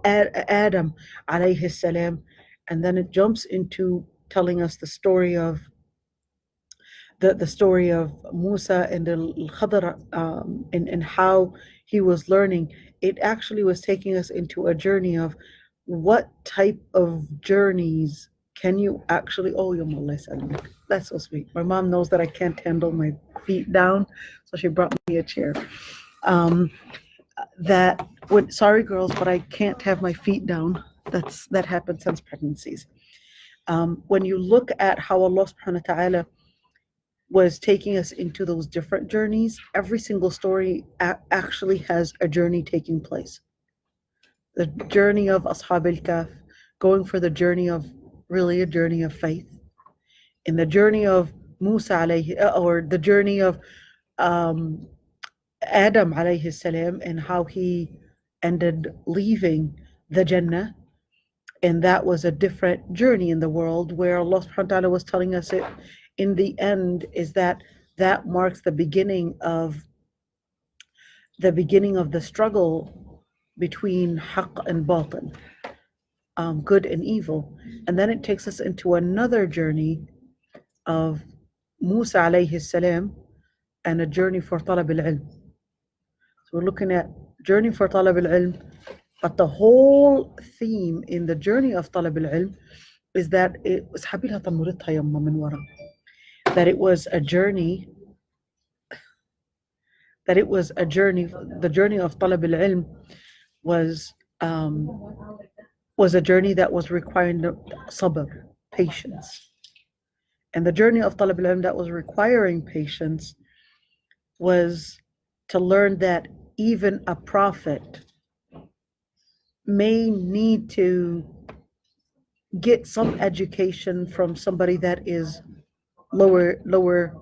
Adam alayhi salam, and then it jumps into telling us the story of Musa and Khadr, and how he was learning. It actually was taking us into a journey of what type of journeys can you actually. Oh, Allah, that's so sweet. My mom knows that I can't handle my feet down, so she brought me a chair. Um, sorry girls, but I can't have my feet down. That happened since pregnancies. When you look at how Allah subhanahu wa ta'ala was taking us into those different journeys, every single story actually has a journey taking place. The journey of Ashab al-Kahf, going for the journey of, really a journey of faith. In the journey of Musa alayhi, or the journey of Adam alayhi salam, and how he ended leaving the Jannah. And that was a different journey in the world, where Allah subhanahu wa ta'ala was telling us it in the end is that marks the beginning of the struggle between haqq and batil, good and evil. And then it takes us into another journey of Musa alayhi salam, and a journey for talab al-ilm. So we're looking at journey for talab al-ilm, but the whole theme in the journey of talab al-ilm is that it was that it was a journey, the journey of talab al-ilm was a journey that was requiring sabr, patience. And the journey of talab al-ilm that was requiring patience was to learn that even a prophet may need to get some education from somebody that is lower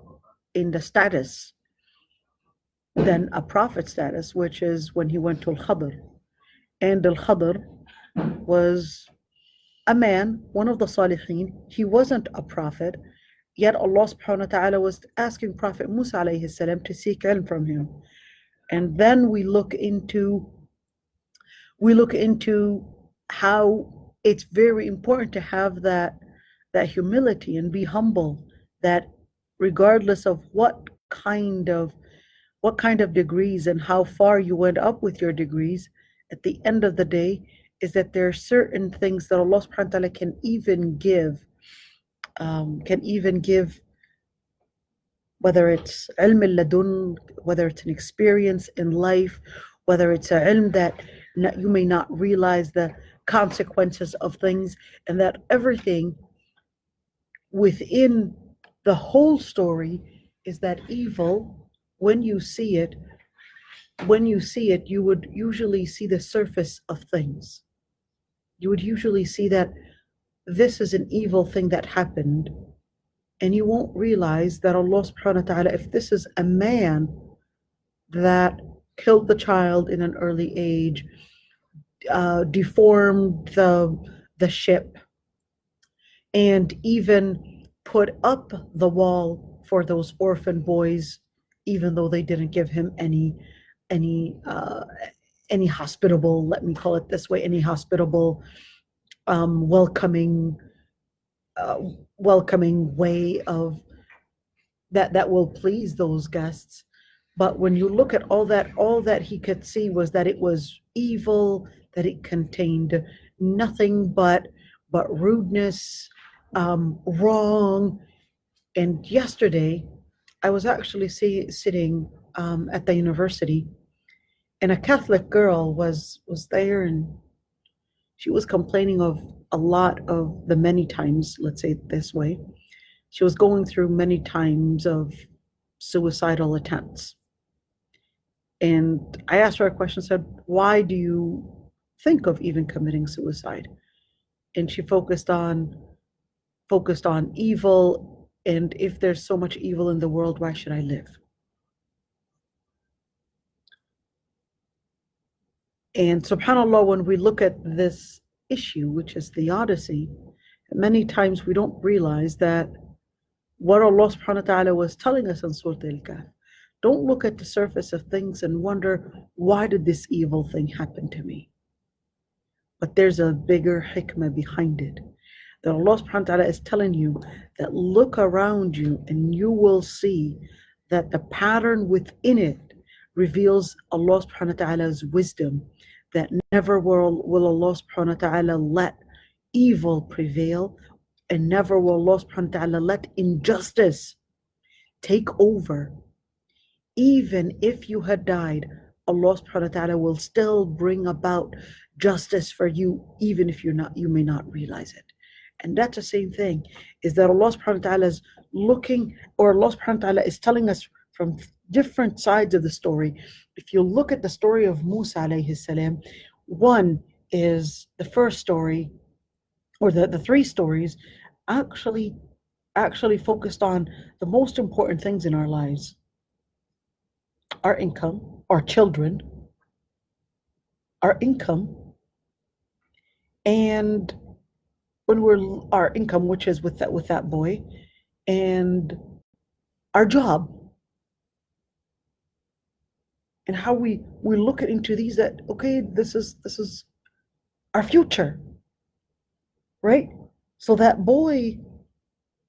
in the status than a prophet status, which is when he went to al-Khadr. And al-Khadr was a man, one of the Salihin. He wasn't a prophet, yet Allah subhanahu wa ta'ala was asking Prophet Musa alayhi salam to seek ilm from him. And then we look into how it's very important to have that humility and be humble, that regardless of what kind of degrees and how far you went up with your degrees, at the end of the day is that there are certain things that Allah subhanahu wa ta'ala can even give, whether it's ilm al-ladun, whether it's an experience in life, whether it's a ilm that you may not realize the consequences of things, and that everything within the whole story is that evil, when you see it, you would usually see the surface of things. You would usually see that this is an evil thing that happened, and you won't realize that Allah subhanahu wa ta'ala, if this is a man that killed the child in an early age, deformed the ship, and even put up the wall for those orphan boys, even though they didn't give him any hospitable, let me call it this way, any hospitable, welcoming way of that will please those guests. But when you look at all that he could see was that it was evil, that it contained nothing but rudeness, wrong. And yesterday, I was actually sitting at the university, and a Catholic girl was there, and she was complaining of a lot of the many times, let's say it this way, she was going through many times of suicidal attempts. And I asked her a question, said, why do you think of even committing suicide? And she focused on evil, and if there's so much evil in the world, why should I live? And subhanAllah, when we look at this issue, which is theodicy, many times we don't realize that what Allah subhanahu wa ta'ala was telling us in Surah al-Kahf. Don't look at the surface of things and wonder, why did this evil thing happen to me? But there's a bigger hikmah behind it. That Allah subhanahu wa ta'ala is telling you that look around you and you will see that the pattern within it reveals Allah subhanahu wa ta'ala's wisdom, that never will Allah subhanahu wa ta'ala let evil prevail, and never will Allah subhanahu wa ta'ala let injustice take over. Even if you had died, Allah subhanahu wa ta'ala will still bring about justice for you, even if you may not realize it. And that's the same thing, is that Allah subhanahu wa ta'ala is looking, or Allah subhanahu wa ta'ala is telling us from different sides of the story. If you look at the story of Musa alayhi salam, one is the first story, or the three stories actually focused on the most important things in our lives: our income, our children, our income, and when our income, which is with that boy, and our job, and how we look into these, that okay, this is our future, right? So that boy,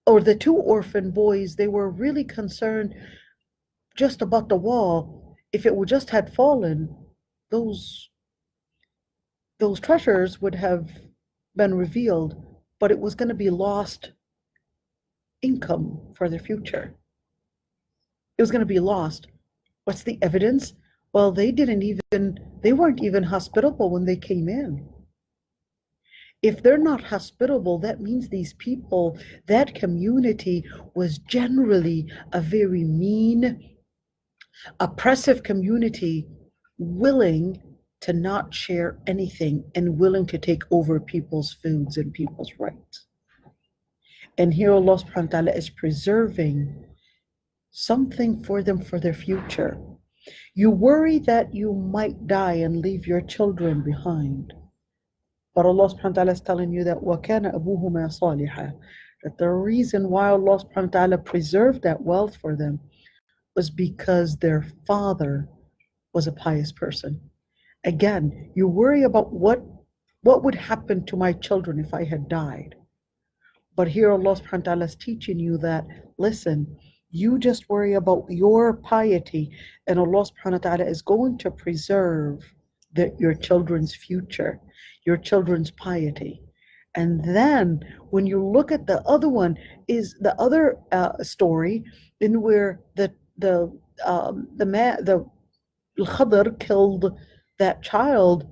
or the two orphan boys, they were really concerned just about the wall. If it would just had fallen, those treasures would have been revealed, but it was going to be lost income for their future. It was going to be lost. What's the evidence? Well, they weren't even hospitable when they came in. If they're not hospitable, that means these people, that community was generally a very mean, oppressive community, willing to not share anything and willing to take over people's foods and people's rights. And here Allah subhanahu wa ta'ala is preserving something for them for their future. You worry that you might die and leave your children behind. But Allah subhanahu wa ta'ala is telling you that وَكَانَ أَبُوهُمَا صَالِحًا, that the reason why Allah subhanahu wa ta'ala preserved that wealth for them was because their father was a pious person. Again, you worry about what would happen to my children if I had died. But here Allah subhanahu wa ta'ala is teaching you that, listen, you just worry about your piety, and Allah subhanahu wa ta'ala is going to preserve your children's future, your children's piety. And then when you look at the other one, is the other story in where the Khadr killed that child,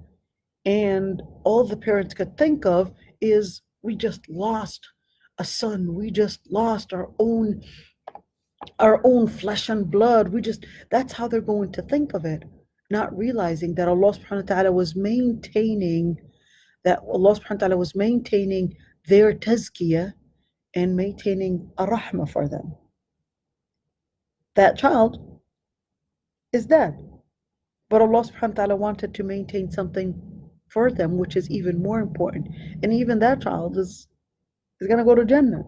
and all the parents could think of is, we just lost a son, we just lost our own flesh and blood. That's how they're going to think of it, not realizing that Allah subhanahu wa ta'ala was maintaining their tazkiyah and maintaining a rahmah for them. That child is dead, but Allah subhanahu wa ta'ala wanted to maintain something for them, which is even more important. And even that child is going to go to Jannah.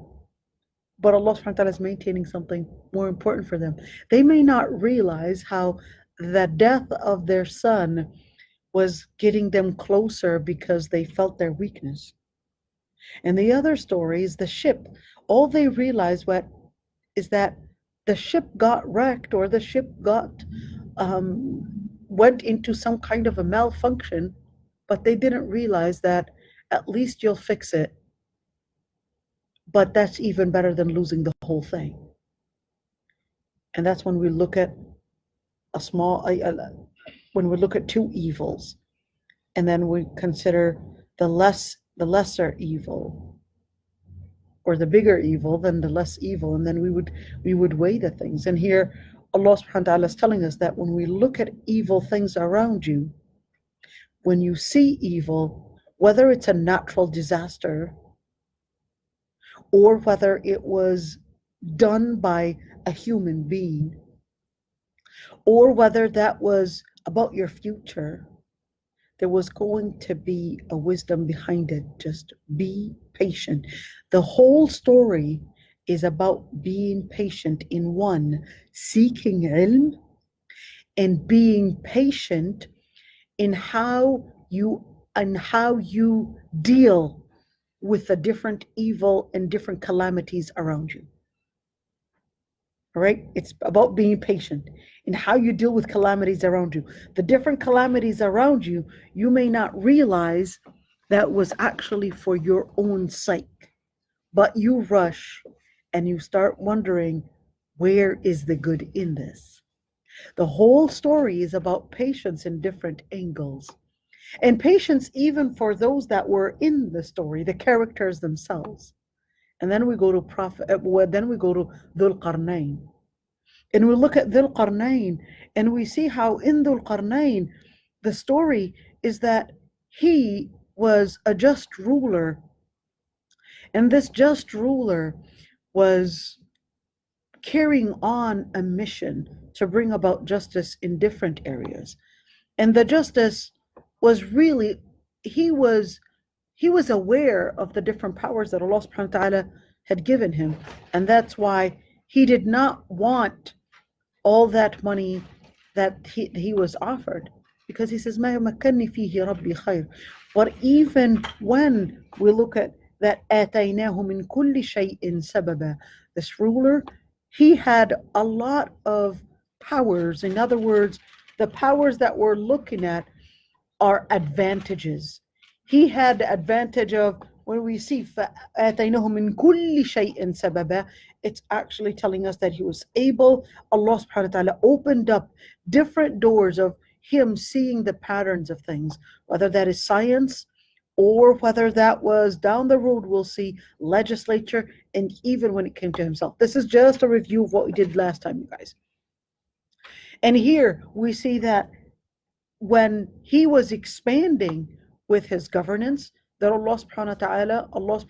But Allah subhanahu wa ta'ala is maintaining something more important for them. They may not realize how the death of their son was getting them closer because they felt their weakness. And the other story is the ship. All they realized is that the ship got wrecked, or the ship went into some kind of a malfunction, but they didn't realize that at least you'll fix it. But that's even better than losing the whole thing. And that's when we look at when we look at two evils, and then we consider the lesser evil, or the bigger evil than the less evil, and then we would weigh the things. And here Allah subhanahu wa ta'ala is telling us that when we look at evil things around you, when you see evil, whether it's a natural disaster, or whether it was done by a human being, or whether that was about your future, there was going to be a wisdom behind it. Just be patient. The whole story is about being patient in one, seeking ilm, and being patient in how you and how you deal with the different evil and different calamities around you. All right? It's about being patient in how you deal with calamities around you. The different calamities around you, you may not realize that was actually for your own sake, but you rush and you start wondering, where is the good in this? The whole story is about patience in different angles. And patience even for those that were in the story, the characters themselves. And then we go to then we go to Dhul Qarnayn. And we look at Dhul Qarnayn and we see how in Dhul Qarnayn, the story is that he was a just ruler. And this just ruler was carrying on a mission to bring about justice in different areas. And the justice was really, he was aware of the different powers that Allah subhanahu wa ta'ala had given him. And that's why he did not want all that money that he was offered, because he says, "Ma makanni fihi rabbi khair." But even when we look at that, آتَيْنَاهُ مِنْ كُلِّ شَيْءٍ سَبَبًا, this ruler, he had a lot of powers. In other words, the powers that we're looking at are advantages. He had the advantage of, when we see فَآتَيْنَاهُ مِنْ كُلِّ شَيْءٍ سَبَبًا, it's actually telling us that he was able, Allah subhanahu wa ta'ala opened up different doors of him seeing the patterns of things, whether that is science or whether that was down the road, we'll see legislature, and even when it came to himself. This is just a review of what we did last time, you guys. And here we see that when he was expanding with his governance, that Allah subhanahu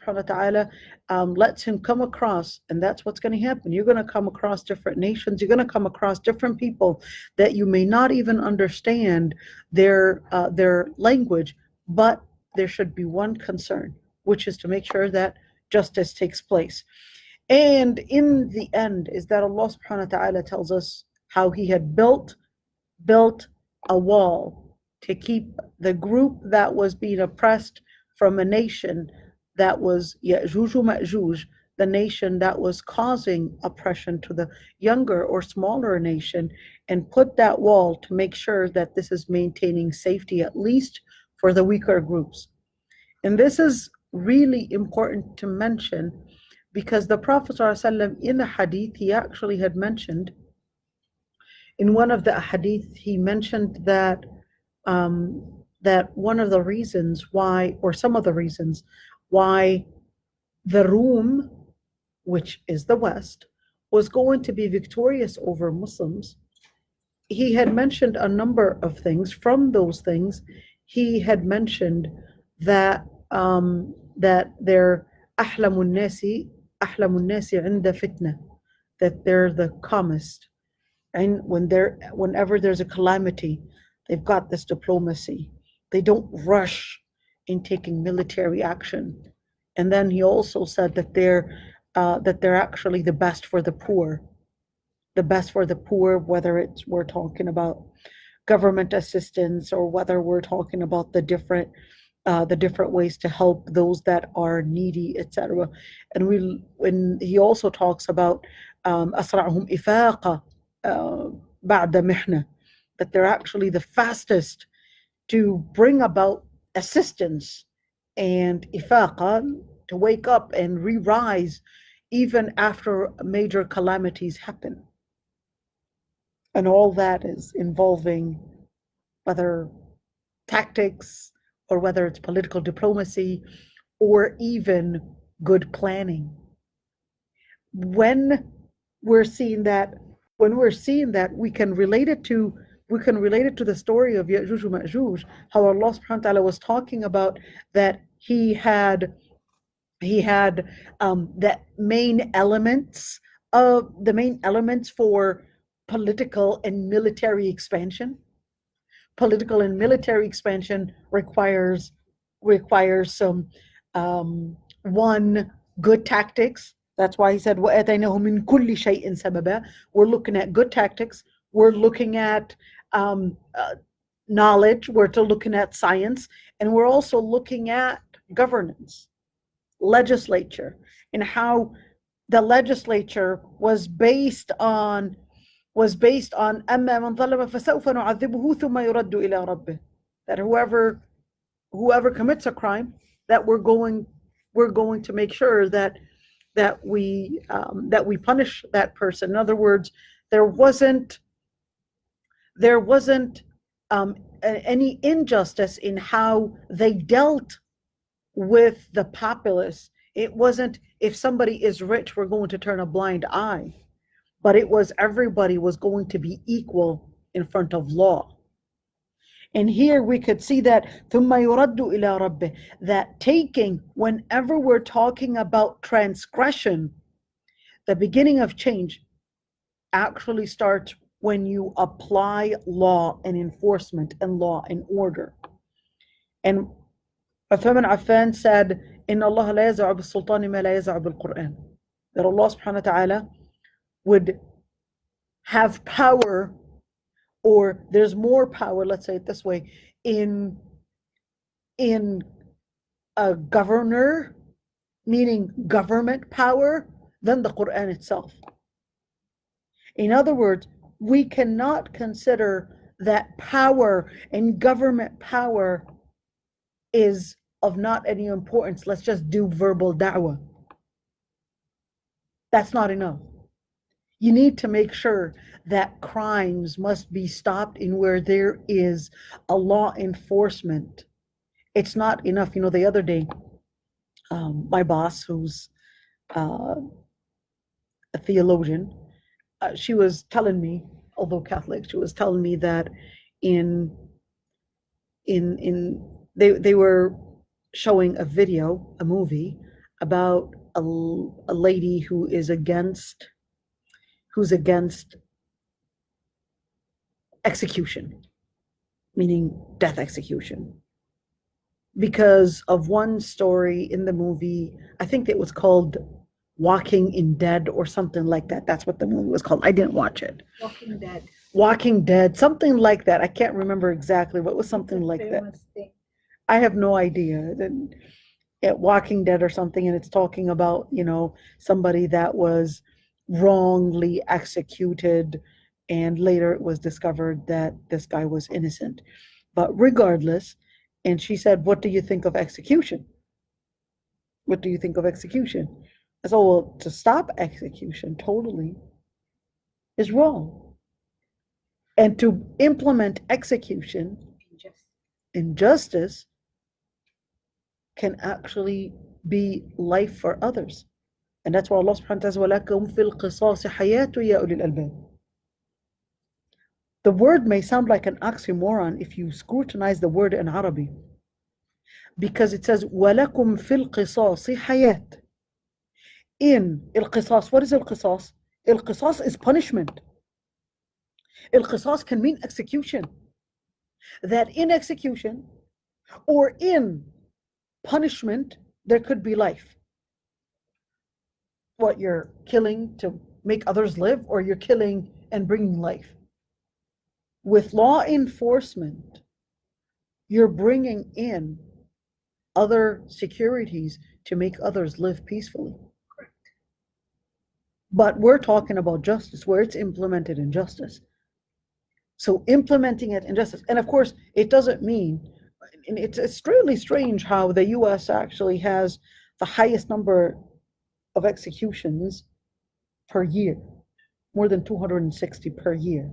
wa ta'ala lets him come across, and that's what's going to happen. You're going to come across different nations, you're going to come across different people that you may not even understand their language, but there should be one concern, which is to make sure that justice takes place. And in the end is that Allah subhanahu wa ta'ala tells us how he had built a wall to keep the group that was being oppressed from a nation that was Ya'juj Ma'juj, the nation that was causing oppression to the younger or smaller nation, and put that wall to make sure that this is maintaining safety, at least for the weaker groups. And this is really important to mention, because the Prophet ﷺ in the hadith, he actually had mentioned, in one of the hadith, he mentioned that that one of the reasons why, or some of the reasons why the Rum, which is the West, was going to be victorious over Muslims, he had mentioned a number of things. From those things, he had mentioned that that they're أحلم الناس عند فتنة, that they're the calmest, and whenever there's a calamity, they've got this diplomacy. They don't rush in taking military action. And then he also said that they're actually the best for the poor. The best for the poor, whether we're talking about government assistance, or whether we're talking about the different ways to help those that are needy, etc. And when he also talks about أسرعهم إفاقة بعد محنة, that they're actually the fastest to bring about assistance and ifaqa, to wake up and re-rise even after major calamities happen. And all that is involving whether tactics, or whether it's political diplomacy, or even good planning. When we're seeing that, we can relate it to the story of Ya'juj Ma'juj, how Allah subhanahu wa ta'ala was talking about that he had the main elements for political and military expansion. Political and military expansion requires some one, good tactics. That's why he said وَآتَيْنَاهُ مِنْ كُلِّ شَيْءٍ سَبَبًا. We're looking at good tactics. We're looking at knowledge, we're looking at science, and we're also looking at governance, legislature, and how the legislature was based on أما من ظلم فسوف نعذبه ثم يرد إلى ربه, that whoever commits a crime, that we're going to make sure that we punish that person. In other words, there wasn't any injustice in how they dealt with the populace. It wasn't, if somebody is rich, we're going to turn a blind eye, but it was everybody was going to be equal in front of law. And here we could see that ثُمَّ يُرَدُّ إِلَى رَبِّهِ, that taking, whenever we're talking about transgression, the beginning of change actually starts when you apply law and enforcement and law and order. And Uthman bin Affan said, إِنَّ اللَّهَ لَا يَزَعُ بِالسُّلْطَانِ مَا لَا يَزَعُ بِالْقُرْآنِ, that Allah subhanahu wa ta'ala would have power, or there's more power, let's say it this way, in a governor, meaning government power, than the Quran itself. In other words, we cannot consider that power and government power is of not any importance. Let's just do verbal da'wah. That's not enough. You need to make sure that crimes must be stopped in where there is a law enforcement. It's not enough. The other day, my boss, who's a theologian, she was telling me, although Catholic, she was telling me that they were showing a movie about a lady who's against execution, meaning death execution, because of one story in the movie. I think it was called Walking in Dead or something like that. That's what the movie was called. I didn't watch it. Walking Dead, something like that. I can't remember exactly, but it was something like that. I have no idea. Walking Dead or something, and it's talking about, somebody that was wrongly executed, and later it was discovered that this guy was innocent. But regardless, and she said, what do you think of execution? What do you think of execution? I said, well, to stop execution totally is wrong. And to implement execution, injustice, can actually be life for others. And that's why Allah subhanahu wa ta'ala says, وَلَكُمْ فِي الْقِصَاصِ حَيَاةٌ يَا أُولِي الْأَلْبَابِ. The word may sound like an oxymoron if you scrutinize the word in Arabic, because it says وَلَكُمْ فِي الْقِصَاصِ حَيَاةٌ. In al-qisas, what is al-qisas? Al-qisas is punishment. Al-qisas can mean execution. That in execution or in punishment, there could be life. What, you're killing to make others live, or you're killing and bringing life? With law enforcement, you're bringing in other securities to make others live peacefully. But we're talking about justice, where it's implemented in justice. So implementing it in justice, and of course, it doesn't mean, and it's really strange how the US actually has the highest number of executions per year, more than 260 per year.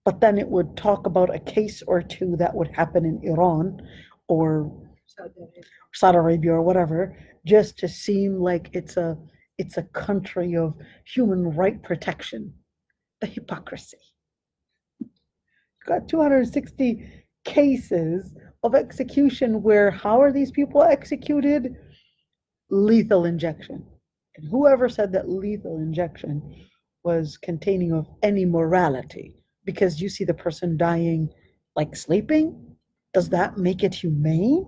But then it would talk about a case or two that would happen in Iran or Saudi Arabia or whatever, just to seem like it's a country of human right protection. The hypocrisy. You've got 260 cases of execution where, how are these people executed? Lethal injection. And whoever said that lethal injection was containing of any morality, because you see the person dying like sleeping, does that make it humane?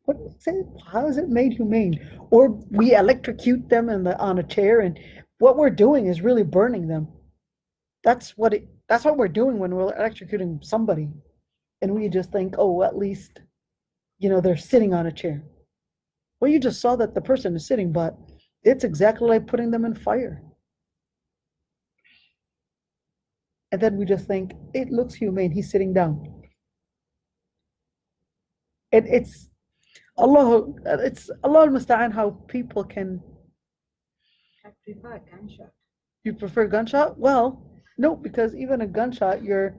What is it? How is it made humane? Or we electrocute them on a chair, and what we're doing is really burning them. That's what we're doing when we're electrocuting somebody. And we just think, oh, at least, they're sitting on a chair. Well, you just saw that the person is sitting, but it's exactly like putting them in fire. And then we just think, it looks humane, he's sitting down. It's Allah al-Musta'an how people can. I prefer gunshot. You prefer gunshot? Well, no, because even a gunshot, you're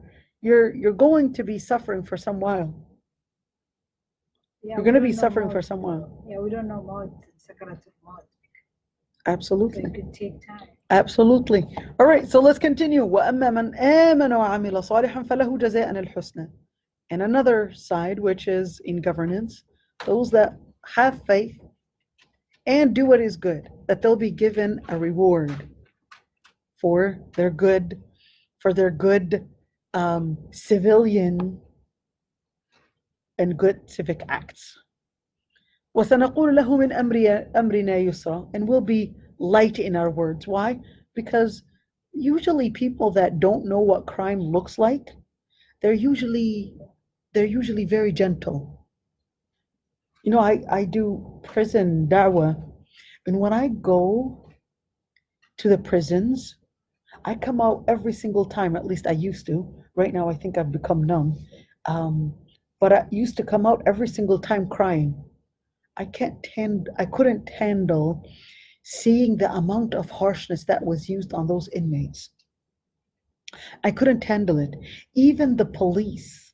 going to be suffering for some while. Yeah, You're going to be suffering for some while. Yeah, we don't know more sakaratul maut. Absolutely. So it could take time. Absolutely. All right, so let's continue. وَأَمَّا مَنْ آمَنَ وَعَمِلَ صَالِحًا فَلَهُ جَزَاءً الْحُسْنَى. And another side, which is in governance, those that have faith and do what is good, that they'll be given a reward for their good civilian and good civic acts. وَسَنَقُولُ لَهُ مِنْ أَمْرِنَا يُسْرًا. And we'll be light in our words. Why? Because usually people that don't know what crime looks like, they're usually very gentle. I do prison da'wah, and when I go to the prisons, I come out every single time, at least I used to. Right now, I think I've become numb. But I used to come out every single time crying. I couldn't handle seeing the amount of harshness that was used on those inmates. I couldn't handle it. Even the police,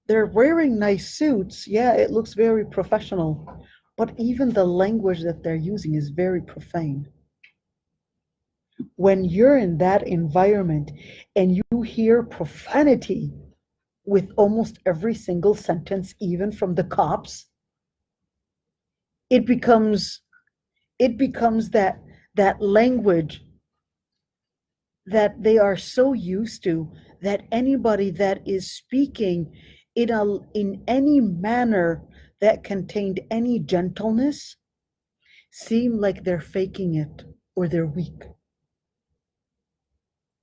they're wearing nice suits. Yeah, it looks very professional, but even the language that they're using is very profane. When you're in that environment and you hear profanity with almost every single sentence, even from the cops, it becomes that language that they are so used to, that anybody that is speaking in any manner that contained any gentleness seem like they're faking it or they're weak.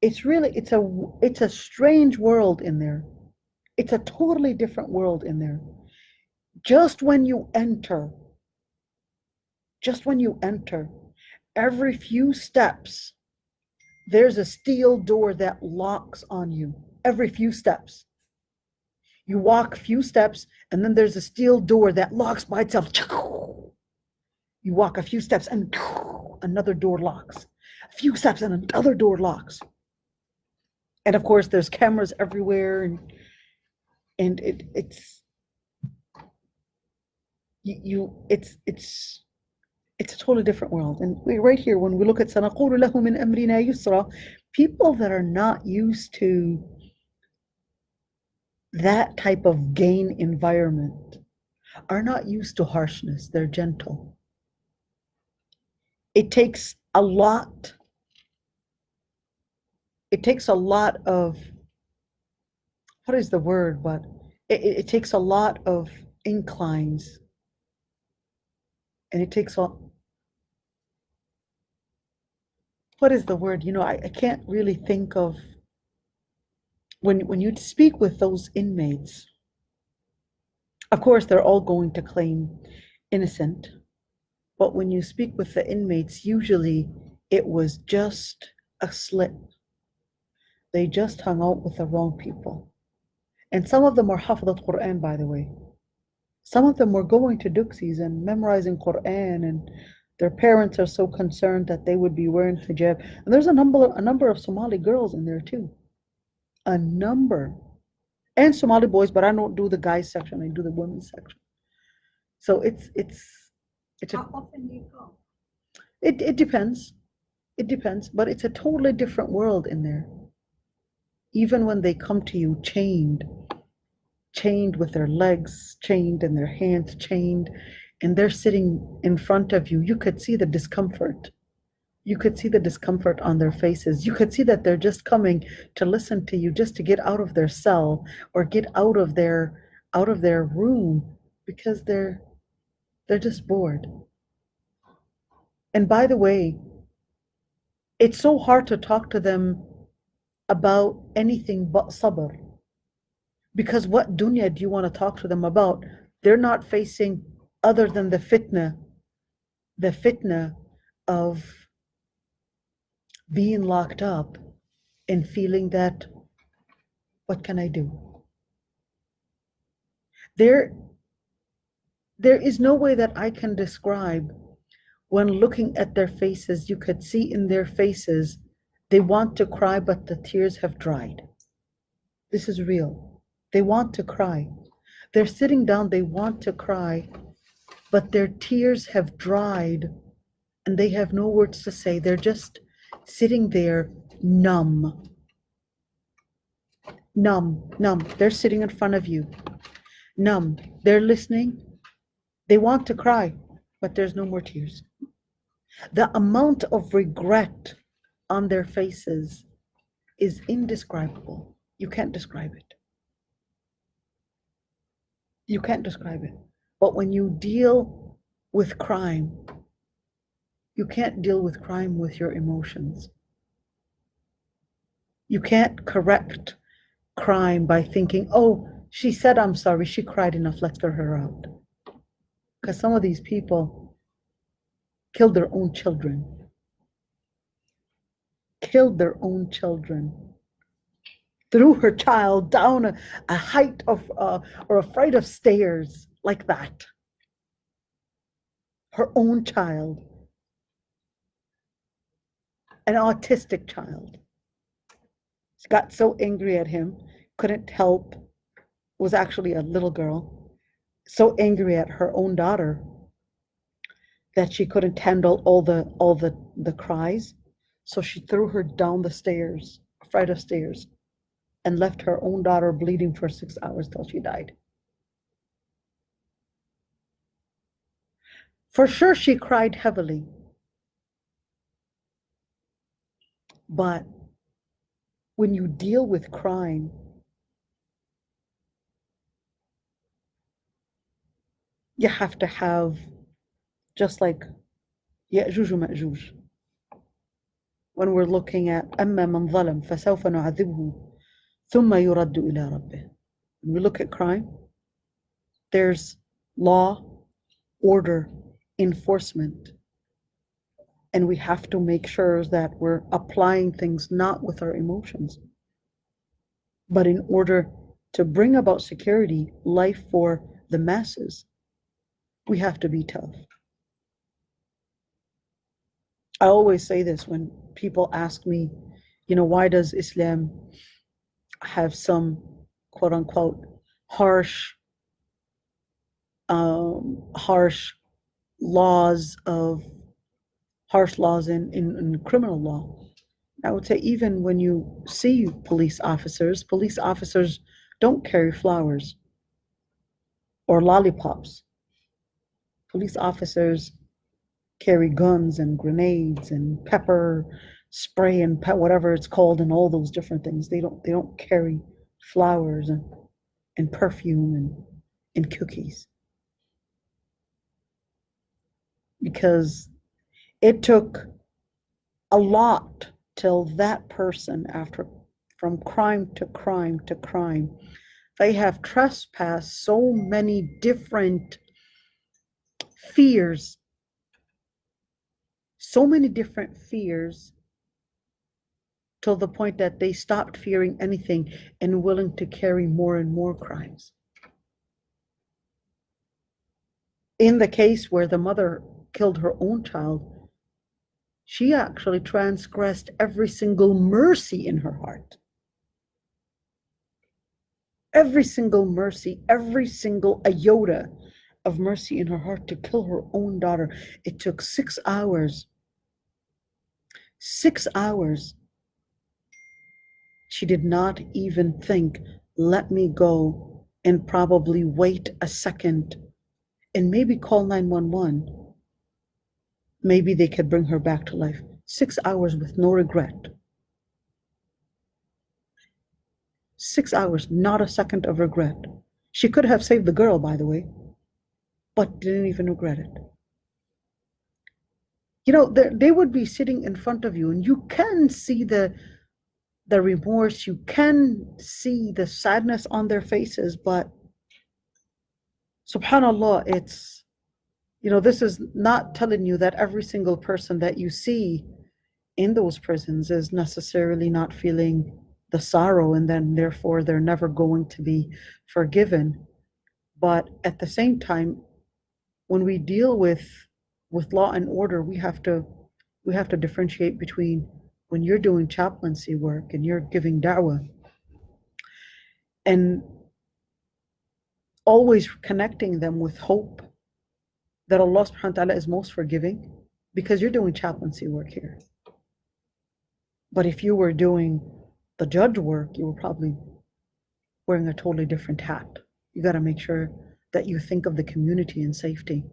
It's a strange world in there. It's a totally different world in there. Just when you enter, every few steps, there's a steel door that locks on you. Every few steps. You walk a few steps, and then there's a steel door that locks by itself. You walk a few steps, and another door locks. A few steps, and another door locks. And of course, there's cameras everywhere, and it's a totally different world. And right here, when we look at سَنَقُولُ لَهُ مِنْ أَمْرِنَا يُسْرًا, people that are not used to that type of gain environment are not used to harshness. They're gentle. It takes a lot of, what is the word, but it takes a lot of inclines, and it takes all, what is the word? I can't really think of, when you speak with those inmates, of course, they're all going to claim innocent, but when you speak with the inmates, usually it was just a slip. They just hung out with the wrong people. And some of them were hafidhat Quran, by the way. Some of them were going to duksies and memorizing Quran, and their parents are so concerned that they would be wearing hijab. And there's a number of Somali girls in there too. A number. And Somali boys, but I don't do the guys section, I do the women's section. So it's How often do you go? It depends. It depends, but it's a totally different world in there. Even when they come to you chained with their legs chained and their hands chained, and they're sitting in front of you, you could see the discomfort. You could see the discomfort on their faces. You could see that they're just coming to listen to you, just to get out of their cell or get out of their room, because they're just bored. And by the way, It's so hard to talk to them about anything but sabr. Because what dunya do you want to talk to them about? They're not facing other than the fitna of being locked up and feeling that, what can I do? There is no way that I can describe. When looking at their faces, you could see in their faces, they want to cry, but the tears have dried. This is real. They want to cry. They're sitting down, they want to cry, but their tears have dried and they have no words to say. They're just sitting there numb. Numb. They're sitting in front of you. Numb. They're listening. They want to cry, but there's no more tears. The amount of regret on their faces is indescribable. You can't describe it. You can't describe it. But when you deal with crime, you can't deal with crime with your emotions. You can't correct crime by thinking, oh, she said I'm sorry, she cried enough, let's get her out. Because some of these people killed their own children. Killed their own children. Threw her child down a height of, or a flight of stairs like that. Her own child. An autistic child. She got so angry at him, couldn't help, was actually a little girl, so angry at her own daughter that she couldn't handle all the cries. So she threw her down the stairs, a flight of stairs, and left her own daughter bleeding for 6 hours till she died. For sure, she cried heavily. But when you deal with crime, you have to have, just like Ya'juj wa Ma'juj. When we're looking at أَمَّا مَنْ ظَلَمْ فَسَوْفَ نُعَذِّبُهُ ثُمَّ يُرَدُّ إِلَىٰ رَبِّهِ. When we look at crime, there's law, order, enforcement. And we have to make sure that we're applying things not with our emotions, but in order to bring about security, life for the masses, we have to be tough. I always say this when people ask me, why does Islam have some quote unquote harsh laws in criminal law? I would say even when you see police officers don't carry flowers or lollipops. Police officers carry guns and grenades and pepper spray and whatever it's called and all those different things. They don't carry flowers and perfume and cookies. Because it took a lot till that person, from crime to crime to crime, they have trespassed so many different fears, till the point that they stopped fearing anything and willing to carry more and more crimes. In the case where the mother killed her own child, she actually transgressed every single mercy in her heart. Every single mercy, every single iota of mercy in her heart to kill her own daughter. It took 6 hours. 6 hours. She did not even think, let me go and probably wait a second and maybe call 911. Maybe they could bring her back to life. 6 hours with no regret. 6 hours, not a second of regret. She could have saved the girl, by the way, but didn't even regret it. You know, they would be sitting in front of you, and you can see the remorse, you can see the sadness on their faces, but subhanallah, it's, you know, this is not telling you that every single person that you see in those prisons is necessarily not feeling the sorrow, and then therefore they're never going to be forgiven. But at the same time, when we deal with law and order, we have to differentiate between when you're doing chaplaincy work and you're giving da'wah, and always connecting them with hope that Allah subhanahu wa ta'ala is most forgiving, because you're doing chaplaincy work here. But if you were doing the judge work, you were probably wearing a totally different hat. You got to make sure that you think of the community and safety.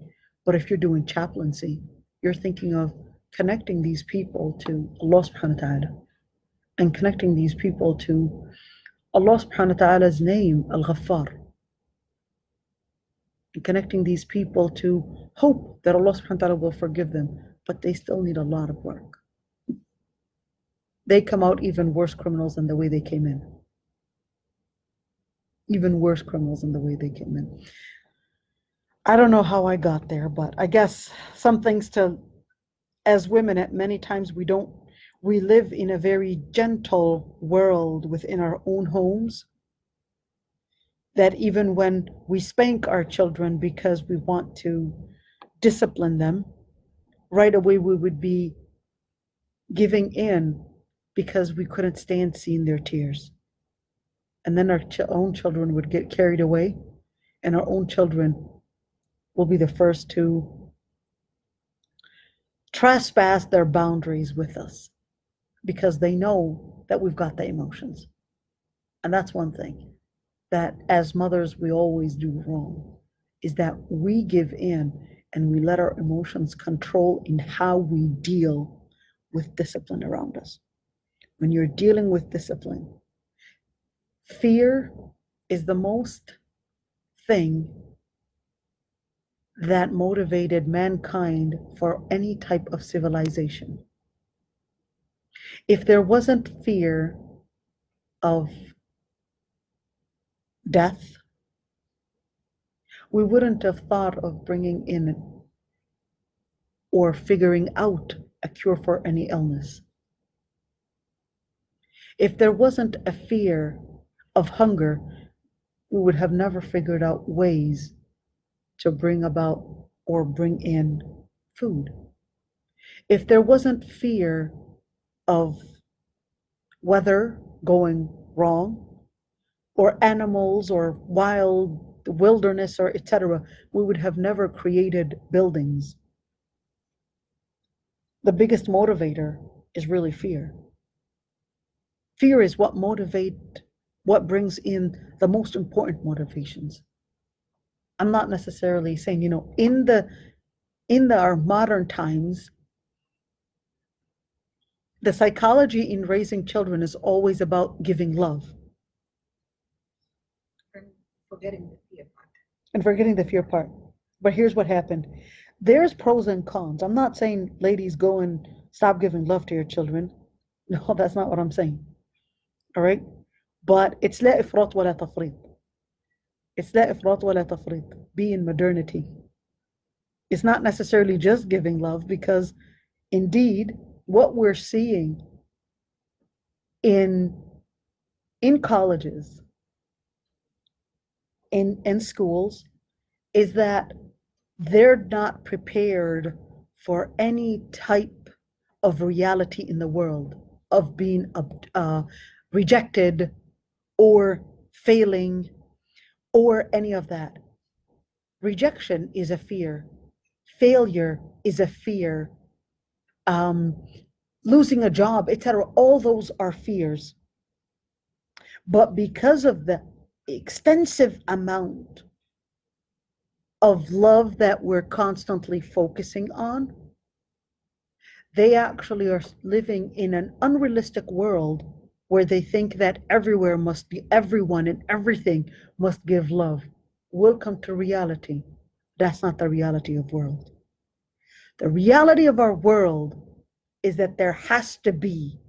But if you're doing chaplaincy, you're thinking of connecting these people to Allah subhanahu wa ta'ala, and connecting these people to Allah subhanahu wa ta'ala's name, Al-Ghaffar, and connecting these people to hope that Allah subhanahu wa ta'ala will forgive them, but they still need a lot of work. They come out even worse criminals than the way they came in. Even worse criminals than the way they came in. I don't know how I got there, but I guess some things to, as women, at many times we live in a very gentle world within our own homes, that even when we spank our children because we want to discipline them, right away we would be giving in because we couldn't stand seeing their tears. And then our own children would get carried away, and our own children will be the first to trespass their boundaries with us, because they know that we've got the emotions. And that's one thing that as mothers we always do wrong, is that we give in and we let our emotions control in how we deal with discipline around us. When you're dealing with discipline, fear is the most thing that motivated mankind for any type of civilization. If there wasn't fear of death, we wouldn't have thought of bringing in or figuring out a cure for any illness. If there wasn't a fear of hunger, we would have never figured out ways to bring about or bring in food. If there wasn't fear of weather going wrong, or animals, or wilderness, or etc., we would have never created buildings. The biggest motivator is really fear. Fear is what brings in the most important motivations. I'm not necessarily saying, you know, in our modern times, the psychology in raising children is always about giving love. And forgetting the fear part. And forgetting the fear part. But here's what happened. There's pros and cons. I'm not saying, ladies, go and stop giving love to your children. No, that's not what I'm saying. All right? But it's la ifrat wa la tafrit. It's la ifrat wa la tafrit. Be in modernity. It's not necessarily just giving love, because indeed, what we're seeing in colleges, in schools, is that they're not prepared for any type of reality in the world of being rejected or failing or any of that. Rejection is a fear. Failure is a fear. Losing a job, etc. All those are fears. But because of the extensive amount of love that we're constantly focusing on, they actually are living in an unrealistic world where they think that everyone and everything must give love. Welcome to reality. That's not the reality of the world. The reality of our world is that there has to be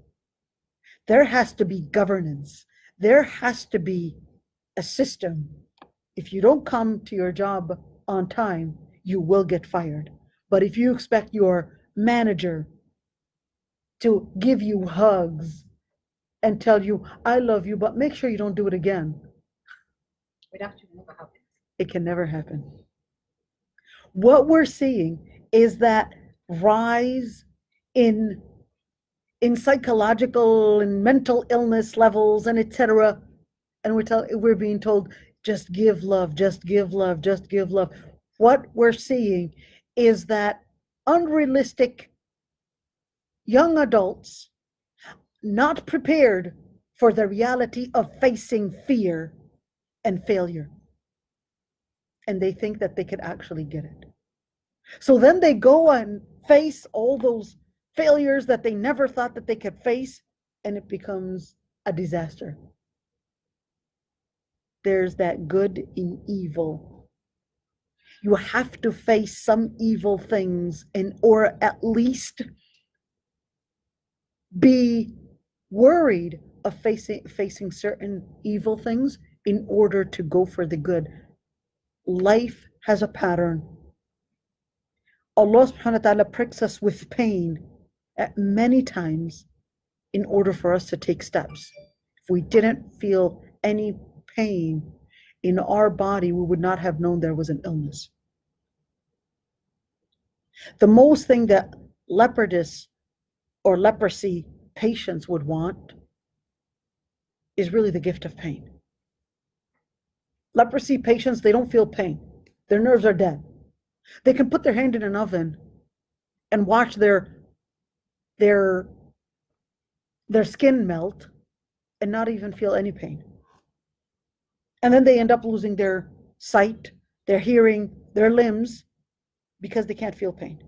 governance. There has to be a system. If you don't come to your job on time, you will get fired. But if you expect your manager to give you hugs and tell you, I love you, but make sure you don't do it again, It actually never happens. it can never happen. What we're seeing is that rise in psychological and mental illness levels and etc. And we're being told, just give love, just give love, just give love. What we're seeing is that unrealistic young adults not prepared for the reality of facing fear and failure. And they think that they could actually get it. So then they go and face all those failures that they never thought that they could face, and it becomes a disaster. There's that good in evil. You have to face some evil things or at least be worried of facing certain evil things in order to go for the good. Life has a pattern. Allah subhanahu wa ta'ala pricks us with pain at many times in order for us to take steps. If we didn't feel any pain in our body, we would not have known there was an illness. The most thing that leprosy patients would want is really the gift of pain. Leprosy patients, they don't feel pain. Their nerves are dead. They can put their hand in an oven and watch their skin melt and not even feel any pain. And then they end up losing their sight, their hearing, their limbs, because they can't feel pain.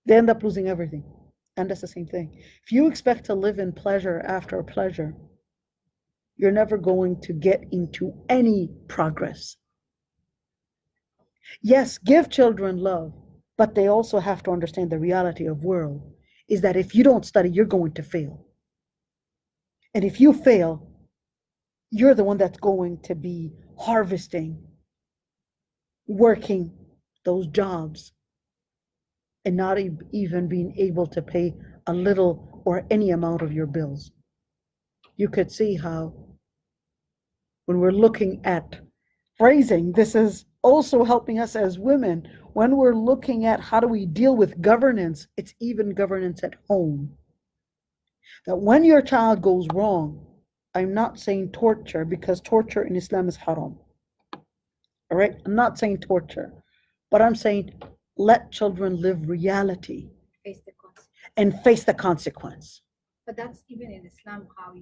They end up losing everything. And that's the same thing. If you expect to live in pleasure after pleasure, you're never going to get into any progress. Yes, give children love, but they also have to understand the reality of world is that if you don't study, you're going to fail. And if you fail, you're the one that's going to be harvesting, working those jobs, and not even being able to pay a little or any amount of your bills. You could see how when we're looking at phrasing, this is also helping us as women. When we're looking at how do we deal with governance, it's even governance at home. That when your child goes wrong, I'm not saying torture, because torture in Islam is haram. All right, I'm not saying torture, but I'm saying let children live reality Face the consequence. and face the consequence. But that's even in Islam how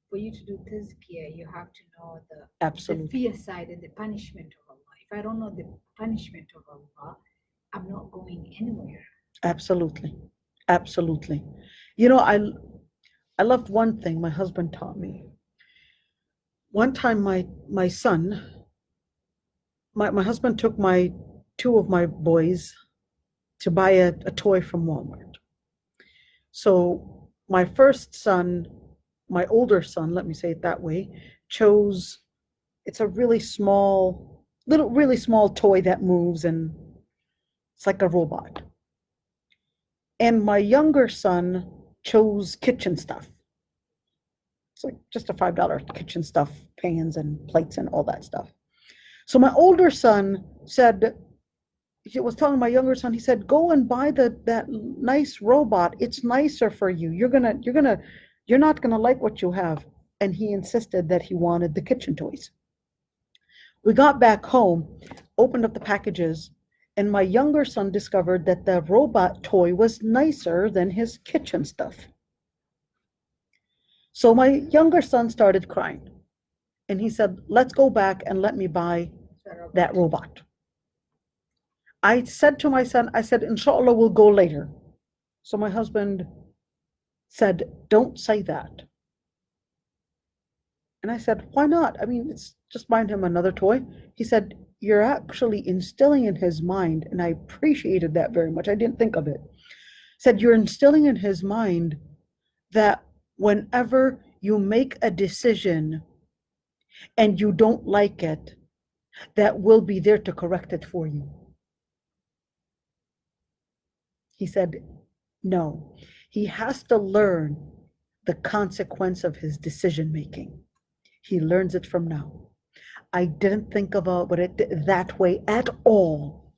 for you to do tazkiyah, you have to know the Absolutely. fear side and the punishment of Allah. If I don't know the punishment of Allah, I'm not going anywhere. Absolutely. Absolutely. You know, I loved one thing my husband taught me. One time my son, my husband took two of my boys to buy a toy from Walmart. So my first son, my older son, let me say it that way, chose, it's a really small toy that moves and it's like a robot. And my younger son chose kitchen stuff. It's like just a $5 kitchen stuff, pans and plates and all that stuff. So my older son said, he was telling my younger son, he said, go and buy that nice robot. It's nicer for you. You're not gonna like what you have. And he insisted that he wanted the kitchen toys. We got back home, opened up the packages, and my younger son discovered that the robot toy was nicer than his kitchen stuff. So my younger son started crying. And he said, let's go back and let me buy that robot. I said to my son, I said, inshallah, we'll go later. So my husband said, don't say that. And I said, why not? I mean, it's just buying him another toy. He said, you're actually instilling in his mind, and I appreciated that very much. I didn't think of it. Said you're instilling in his mind that whenever you make a decision and you don't like it, that will be there to correct it for you. He said, no, he has to learn the consequence of his decision making. He learns it from now. I didn't think about it that way at all.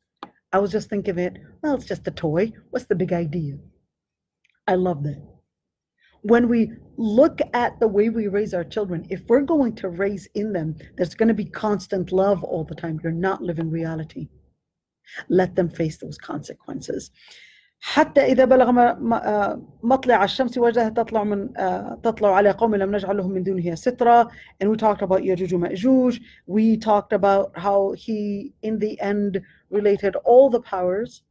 I was just thinking of it, well, it's just a toy. What's the big idea? I love that. When we look at the way we raise our children, if we're going to raise in them, there's going to be constant love all the time. You're not living reality. Let them face those consequences. حتى إذا بلغ مطلع الشمس وجهها تطلع على قوم لم نجعل لهم من دونها سترا. And we talked about Yajuj and Ma'juj. We talked about how he, in the end, related all the powers,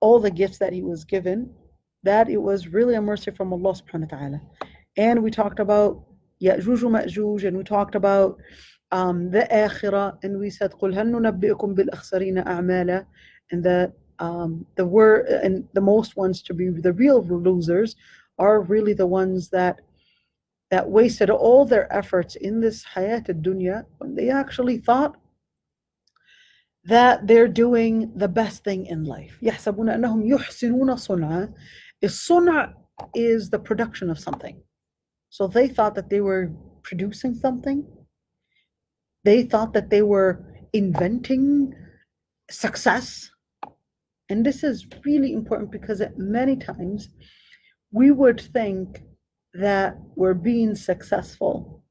all the gifts that he was given, that it was really a mercy from Allah subhanahu wa ta'ala. And we talked about Yajuj and Ma'juj, and we talked about the akhirah, and we said قُلْ هَلْ نُنَبِّئُكُمْ بِالْأَخْسَرِينَ أَعْمَالًا, and that the word and the most ones to be the real losers are really the ones that wasted all their efforts in this hayat ad-dunya when they actually thought that they're doing the best thing in life. يحسبون أنهم يحسنون صنعا. الصنع is the production of something. So they thought that they were producing something. They thought that they were inventing success. And this is really important because many times we would think that we're being successful.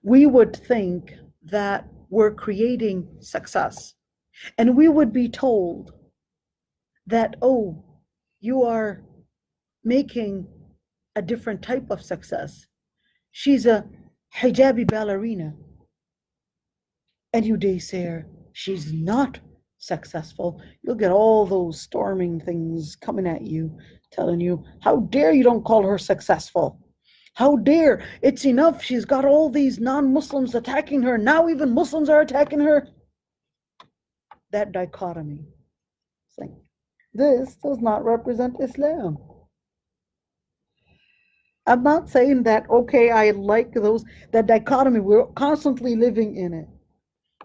We would think that we're creating success. And we would be told that, oh, you are making a different type of success. She's a hijabi ballerina. And you say she's not successful. You'll get all those storming things coming at you, telling you, how dare you don't call her successful? How dare, it's enough, she's got all these non-Muslims attacking her, now even Muslims are attacking her. That dichotomy. It's like, this does not represent Islam. I'm not saying that, okay, I like that dichotomy, we're constantly living in it.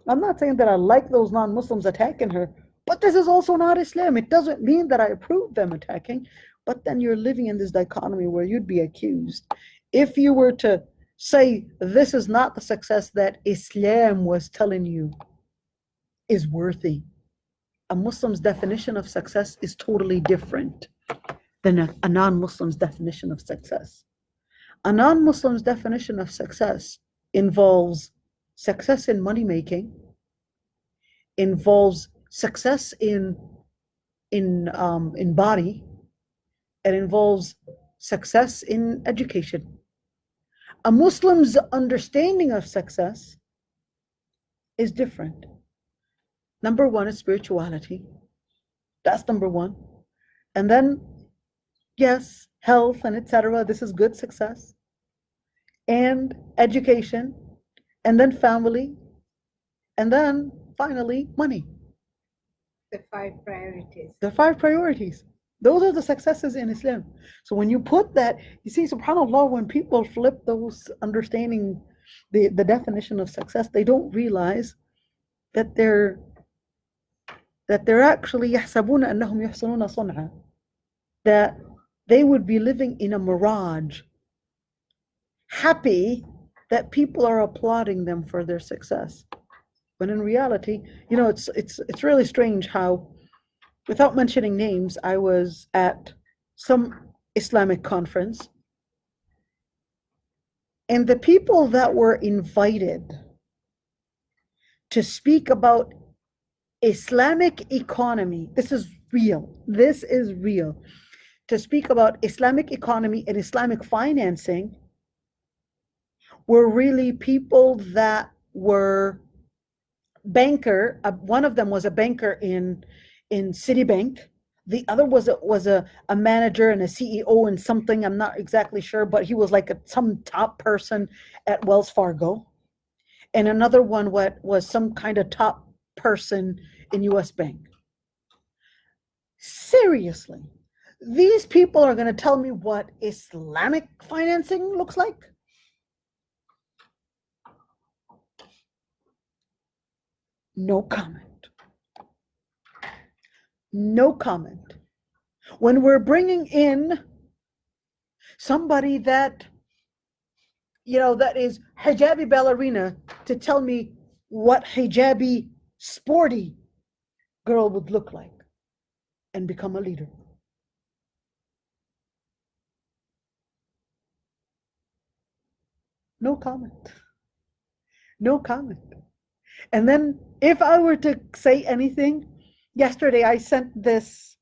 I'm not saying that I like those non-Muslims attacking her, but this is also not Islam. It doesn't mean that I approve them attacking, but then you're living in this dichotomy where you'd be accused. If you were to say this is not the success that Islam was telling you is worthy, a Muslim's definition of success is totally different than a non-Muslim's definition of success. A non-Muslim's definition of success involves success in money making, involves success in body, and involves success in education. A Muslim's understanding of success is different. Number one is spirituality. That's number one. And then, yes, health and etc. This is good success. And education. And then family, and then finally money. The 5 priorities. The 5 priorities. Those are the successes in Islam. So when you put that, you see, subhanAllah, when people flip those understanding the definition of success, they don't realize that they're actually يحسبون أنهم يحسنون صنعا, that they would be living in a mirage, happy that people are applauding them for their success. But in reality, you know, it's really strange how, without mentioning names, I was at some Islamic conference, and the people that were invited to speak about Islamic economy, this is real, to speak about Islamic economy and Islamic financing were really people that were banker. One of them was a banker in Citibank. The other was a manager and a CEO in something, I'm not exactly sure, but he was like some top person at Wells Fargo. and another one was some kind of top person in US Bank. Seriously, these people are going to tell me what Islamic financing looks like? No comment. No comment. When we're bringing in somebody that, that is hijabi ballerina to tell me what hijabi sporty girl would look like and become a leader. No comment. No comment. And then if I were to say anything, yesterday I sent this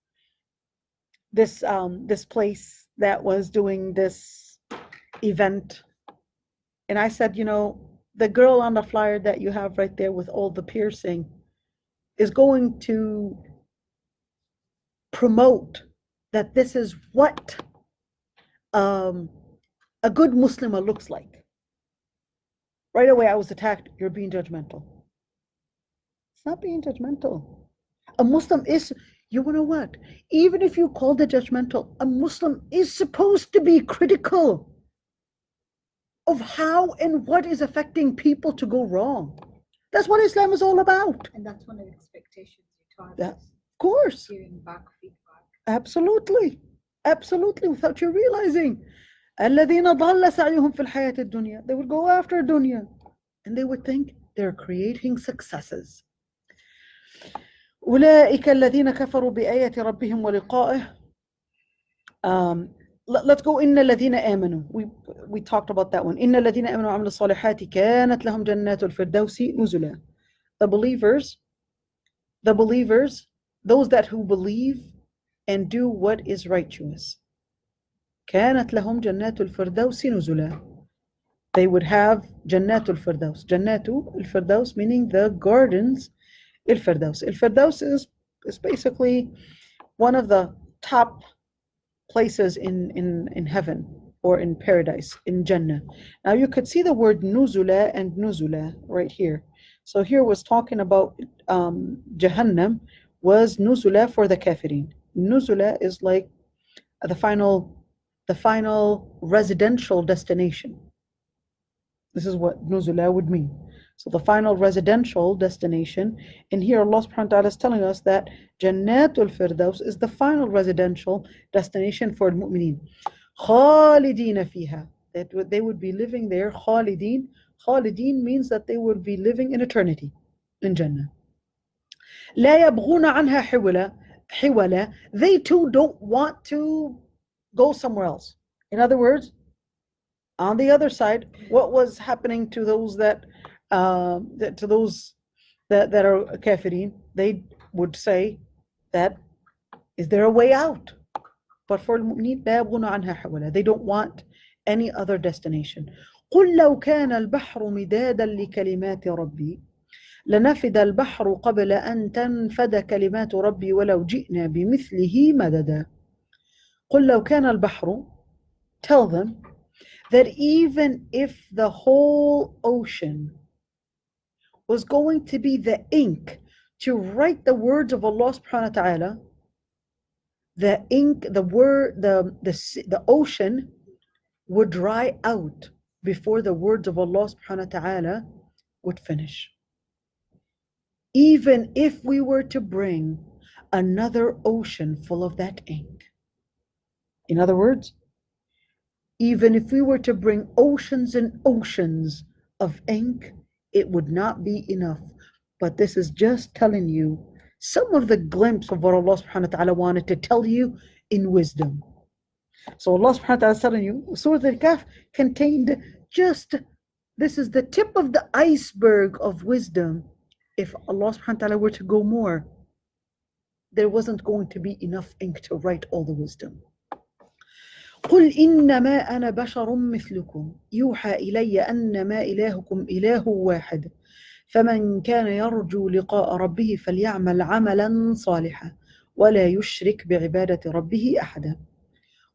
place that was doing this event, and I said, the girl on the flyer that you have right there with all the piercing is going to promote that this is what a good muslima looks like. Right away I was attacked. You're being judgmental. It's not being judgmental. A Muslim is, you know what? Even if you call it judgmental, a Muslim is supposed to be critical of how and what is affecting people to go wrong. That's what Islam is all about. And that's one of the expectations you taught That, us. of course. Giving back feedback. Absolutely. Absolutely, without you realizing. الَّذِينَ ضَلَّ سَعْيُهُمْ فِي الْحَيَاةِ الدُّنْيَا. They would go after dunya. And they would think they're creating successes. أولئك الذين كفروا بآيات ربهم ولقائه. Let's go إن الذين آمنوا. We talked about that one. إن الذين آمنوا وعملوا الصالحات كانت لهم جنات الفردوس نزلا. The believers, those that who believe and do what is righteous. كانت لهم جنات الفردوس نزلا. They would have جنات الفردوس. جنات الفردوس meaning the gardens. الفردوس. الفردوس is basically one of the top places in heaven or in paradise, in Jannah. Now you could see the word nuzula and nuzula right here. So here was talking about Jahannam was nuzula for the kafirin. Nuzula is like the final residential destination. This is what nuzula would mean. So the final residential destination. And here Allah subhanahu wa ta'ala is telling us that Jannatul Firdaus is the final residential destination for mu'mineen. Khalidina fiha. That they would be living there. Khalidin. Khalidin means that they would be living in eternity in Jannah. لا يبغون عنها حولا. They too don't want to go somewhere else. In other words, on the other side, what was happening to those that are kafirin? They would say that, is there a way out? But for al-mu'mineen, لا يبغون عنها حولا. They don't want any other destination. قل لو كان البحر مدادا لكلمات ربي لنفد البحر قبل أن تنفد كلمات ربي ولو جئنا بمثله مددا. قل لو كان البحر, tell them that even if the whole ocean was going to be the ink to write the words of Allah subhanahu wa ta'ala, the ink, the ocean would dry out before the words of Allah subhanahu wa ta'ala would finish. Even if we were to bring another ocean full of that ink. In other words, even if we were to bring oceans and oceans of ink, it would not be enough. But this is just telling you some of the glimpse of what Allah subhanahu wa ta'ala wanted to tell you in wisdom. So Allah subhanahu wa ta'ala is telling you, Surah al-Kahf contained just, this is the tip of the iceberg of wisdom. If Allah subhanahu wa ta'ala were to go more, there wasn't going to be enough ink to write all the wisdom. قل إنما أنا بشر مثلكم يوحى إلي أنما إلهكم إله واحد فمن كان يرجو لقاء ربه فليعمل عملا صالحا ولا يشرك بعبادة ربه أحدا.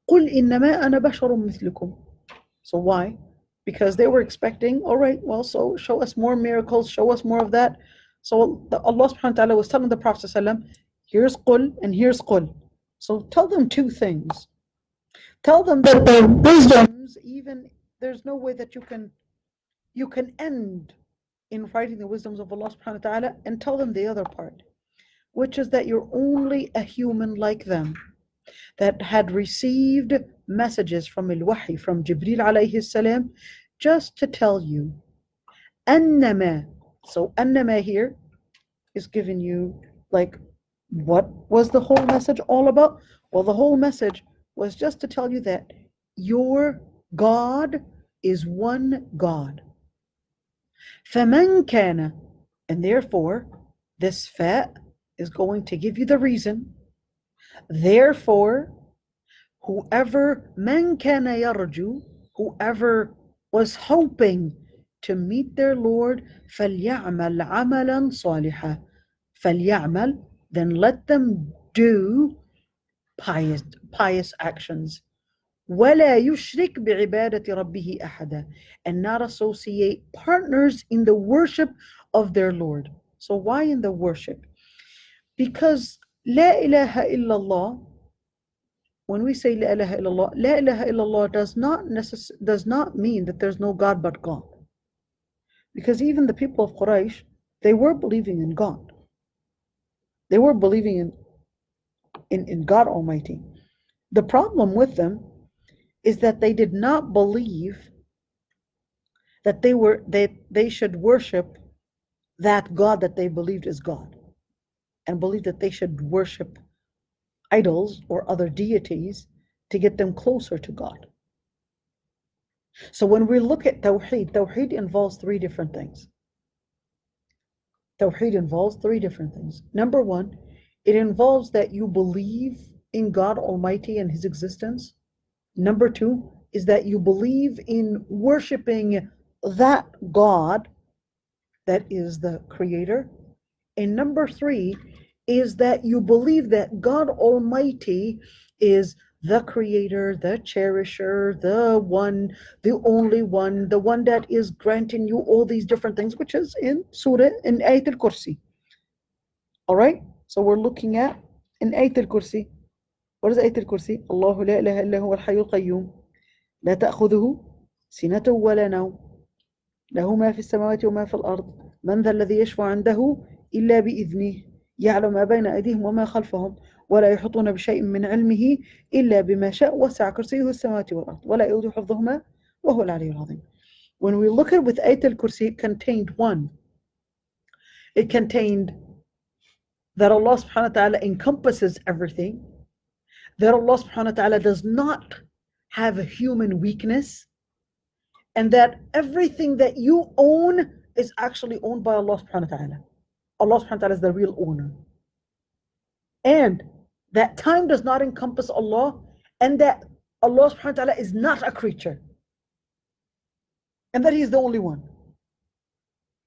قل إنما أنا بشر مثلكم. So why? because they were expecting, all right, well, so show us more miracles, show us more of that. So Allah subhanahu wa ta'ala was telling the Prophet ﷺ, here's qul and here's qul. So tell them two things. Tell them that the wisdoms, even there's no way that you can end in writing the wisdoms of Allah subhanahu wa ta'ala, and tell them the other part, which is that you're only a human like them that had received messages from al-Wahy, from Jibreel alayhi salam, just to tell you annama. So annama here is giving you like, what was the whole message all about? Well, the whole message was just to tell you that your God is one God. فَمَنْ كَانَ, and therefore this fa is going to give you the reason. Therefore, whoever man kana yarju, whoever was hoping to meet their Lord, فَلْيَعْمَلْ عَمَلًا صَالِحًا. فَلْيَعْمَلْ, then let them do pious actions. وَلَا يُشْرِكْ بِعِبَادَةِ رَبِّهِ أَحَدًا, and not associate partners in the worship of their Lord. So why in the worship? Because La ilaha illallah, when we say La ilaha illallah does not mean that there's no God but God. Because even the people of Quraysh, they were believing in God. They were believing in God Almighty. The problem with them is that they did not believe that they should worship that God that they believed is God, and believe that they should worship idols or other deities to get them closer to God. So when we look at Tawheed involves three different things. Tawheed involves three different things. Number one, it involves that you believe in God Almighty and His existence. Number two is that you believe in worshiping that God that is the creator. And number three is that you believe that God Almighty is the creator, the cherisher, the one, the only one, the one that is granting you all these different things, which is in Surah, in Ayat al-Kursi. All right? So we're looking at in Ayat al-Kursi. What is Ayat al-Kursi? Allahu la ilaha illa huwa al-hayy al-qayyum. La ta'khudhuhu sinatun wa la nawm. Lahu ma fi as-samawati wa ma fi al-ard. Man dha alladhi yashfa'u 'indahu illa bi'idhnihi. يعلم ما بين أيديهم وما خلفهم ولا يحيطون بشيء من علمه إلا بما شاء وسع كرسيه السماوات والأرض ولا يؤوده حفظهما وهو العلي العظيم. When we look at with Ayat al-Kursi, it contained one. It contained that Allah subhanahu wa ta'ala encompasses everything, that Allah subhanahu wa ta'ala does not have a human weakness, and that everything that you own is actually owned by Allah subhanahu wa ta'ala. Allah subhanahu wa ta'ala is the real owner. And that time does not encompass Allah, and that Allah subhanahu wa ta'ala is not a creature. And that He is the only one.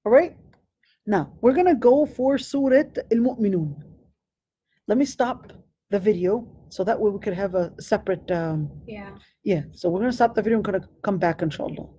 All right? Now, we're going to go for Surah Al-Mu'minun. Let me stop the video so that way we could have a separate... Yeah. Yeah, so we're going to stop the video and going to come back, inshallah.